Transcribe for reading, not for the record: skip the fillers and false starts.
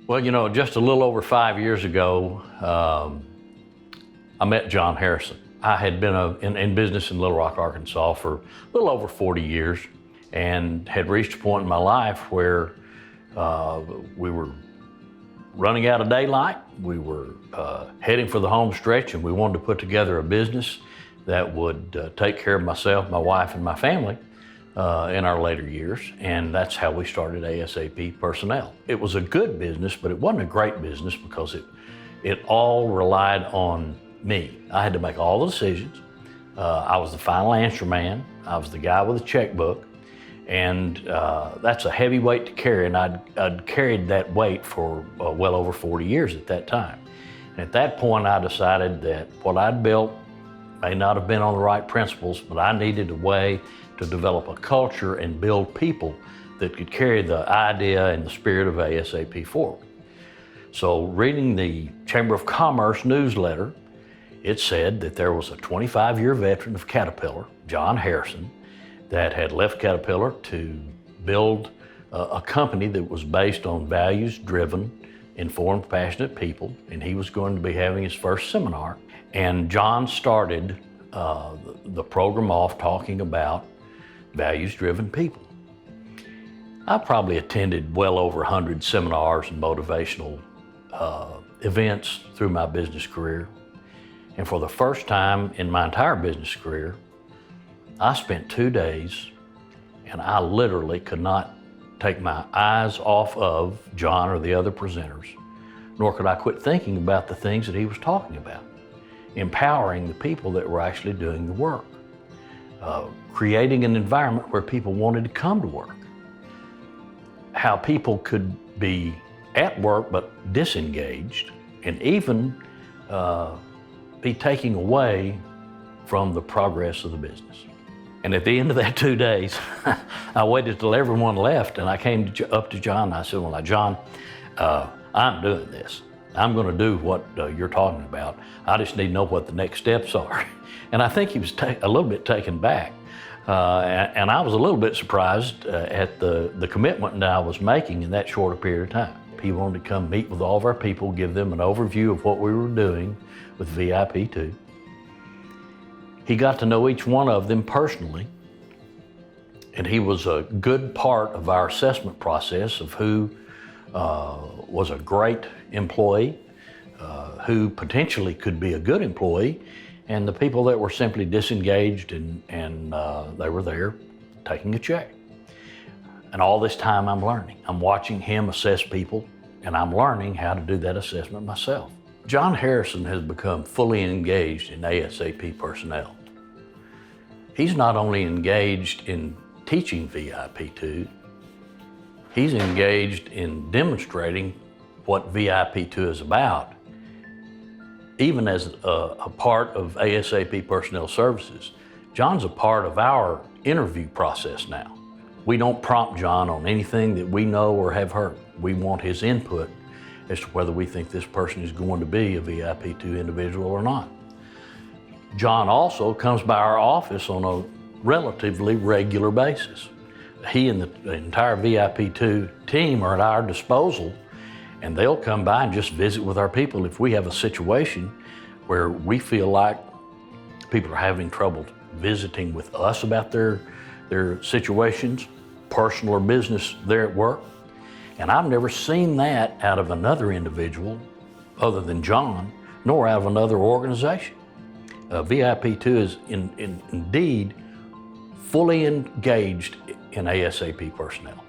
Well, you know, just a little over 5 years ago, I met John Harrison. I had been in business in Little Rock, Arkansas for a little over 40 years and had reached a point in my life where we were running out of daylight. We were heading for the home stretch, and we wanted to put together a business that would take care of myself, my wife, and my family in our later years, and that's how we started ASAP Personnel. It was a good business, but it wasn't a great business because it all relied on me. I had to make all the decisions. I was the final answer man. I was the guy with the checkbook, and that's a heavy weight to carry, and I'd carried that weight for well over 40 years at that time. And at that point, I decided that what I'd built may not have been on the right principles, but I needed a way to develop a culture and build people that could carry the idea and the spirit of ASAP forward. So reading the Chamber of Commerce newsletter, it said that there was a 25-year veteran of Caterpillar, John Harrison, that had left Caterpillar to build a company that was based on values-driven, informed, passionate people, and he was going to be having his first seminar. And John started the program off talking about values-driven people. I probably attended well over 100 seminars and motivational events through my business career. And for the first time in my entire business career, I spent 2 days and I literally could not take my eyes off of John or the other presenters, nor could I quit thinking about the things that he was talking about. Empowering the people that were actually doing the work. Creating an environment where people wanted to come to work. How people could be at work but disengaged, and even be taking away from the progress of the business. And at the end of that 2 days, I waited till everyone left, and I came up to John and I said, well, now, John, I'm doing this. I'm going to do what you're talking about. I just need to know what the next steps are. And I think he was a little bit taken back. And I was a little bit surprised at the commitment that I was making in that short a period of time. He wanted to come meet with all of our people, give them an overview of what we were doing with VIP2. He got to know each one of them personally, and he was a good part of our assessment process of who was a great employee, who potentially could be a good employee, and the people that were simply disengaged and they were there taking a check. And all this time I'm learning. I'm watching him assess people, and I'm learning how to do that assessment myself. John Harrison has become fully engaged in ASAP Personnel. He's not only engaged in teaching VIP2, he's engaged in demonstrating what VIP2 is about, even as a part of ASAP Personnel Services. John's a part of our interview process now. We don't prompt John on anything that we know or have heard. We want his input as to whether we think this person is going to be a VIP2 individual or not. John also comes by our office on a relatively regular basis. He and the entire VIP2 team are at our disposal, and they'll come by and just visit with our people if we have a situation where we feel like people are having trouble visiting with us about their situations, personal or business there at work. And I've never seen that out of another individual other than John, nor out of another organization. VIP2 is indeed fully engaged in ASAP Personnel.